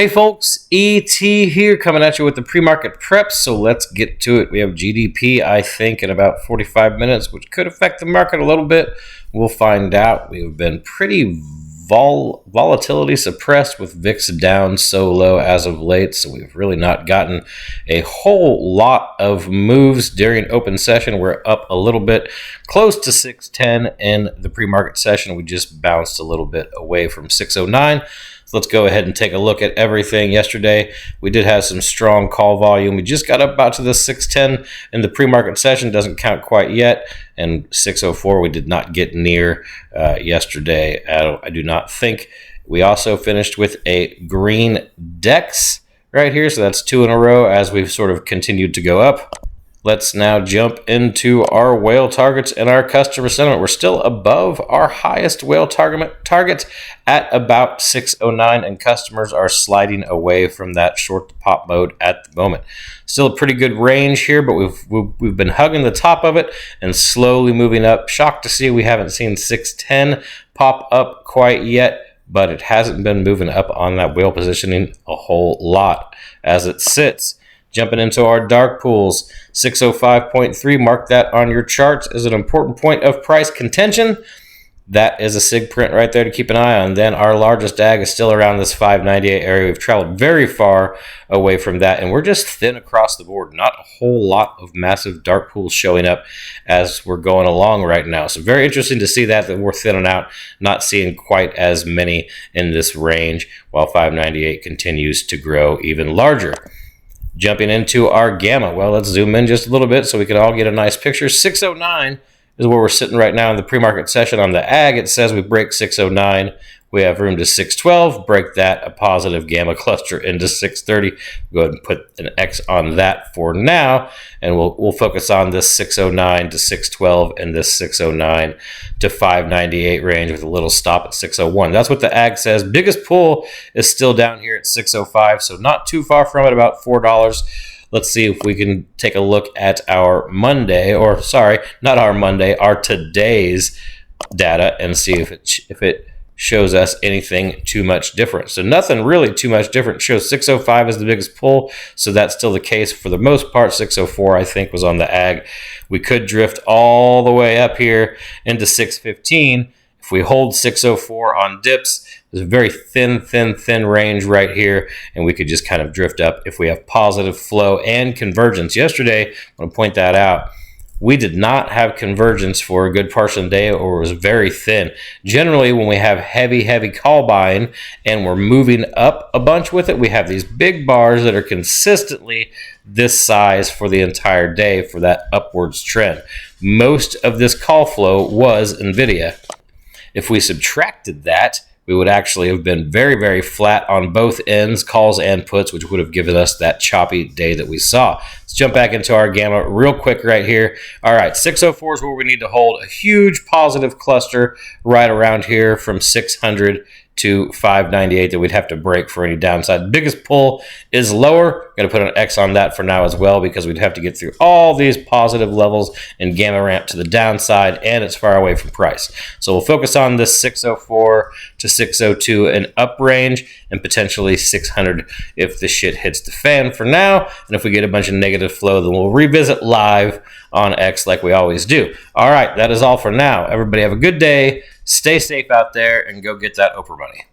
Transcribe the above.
Hey folks, ET here coming at you with the pre-market prep, so let's get to it. We have GDP, I think, in about 45 minutes, which could affect the market a little bit. We'll find out. We've been pretty volatility suppressed with VIX down so low as of late, so we've really not gotten a whole lot of moves during open session. We're up a little bit, close to 610 in the pre-market session. We just bounced a little bit away from 609. Let's go ahead and take a look at everything. Yesterday, we did have some strong call volume. We just got up about to the 610 in the pre-market session. Doesn't count quite yet. And 604, we did not get near yesterday. I do not think. We also finished with a green DEX right here. So that's two in a row as we've sort of continued to go up. Let's now jump into our whale targets and our customer sentiment. We're still above our highest whale target at about 609, and customers are sliding away from that short to pop mode at the moment. Still a pretty good range here, but we've been hugging the top of it and slowly moving up. Shocked to see we haven't seen 610 pop up quite yet, but it hasn't been moving up on that whale positioning a whole lot as it sits. Jumping into our dark pools, 605.3, mark that on your charts as an important point of price contention. That is a SIG print right there to keep an eye on. Then our largest DAG is still around this 598 area. We've traveled very far away from that, and we're just thin across the board. Not a whole lot of massive dark pools showing up as we're going along right now. So very interesting to see that we're thinning out, not seeing quite as many in this range, while 598 continues to grow even larger. Jumping into our gamma, well, let's zoom in just a little bit so we can all get a nice picture. 609 is where we're sitting right now in the pre-market session. On the ag, it says we break 609. We have room to 612, break that, a positive gamma cluster into 630. Go ahead and put an X on that for now, and we'll focus on this 609 to 612 and this 609 to 598 range with a little stop at 601. That's what the ag says. Biggest pull is still down here at 605, so not too far from it, about $4. Let's see if we can take a look at our Monday, or sorry, not our Monday, our today's data, and see if it shows us anything too much different. So nothing really too much different. Shows 605 is the biggest pull, so that's still the case for the most part. 604, I think, was on the ag. We could drift all the way up here into 615. If we hold 604 on dips, there's a very thin range right here, and we could just kind of drift up if we have positive flow and convergence. Yesterday, I want to point that out, we did not have convergence for a good portion of the day, or it was very thin. Generally, when we have heavy call buying and we're moving up a bunch with it, we have these big bars that are consistently this size for the entire day for that upwards trend. Most of this call flow was NVIDIA. If we subtracted that, we would actually have been very flat on both ends, calls and puts, which would have given us that choppy day that we saw. Let's jump back into our gamma real quick right here. All right, 604 is where we need to hold a huge positive cluster right around here from 600 to 598 that we'd have to break for any downside. Biggest pull is lower. I'm going to put an X on that for now as well, because we'd have to get through all these positive levels and gamma ramp to the downside, and it's far away from price. So we'll focus on this 604 to 602 and up range, and potentially 600 if the shit hits the fan for now. And if we get a bunch of negative flow, then we'll revisit live on X like we always do. All right, that is all for now. Everybody have a good day. Stay safe out there and go get that Oprah money.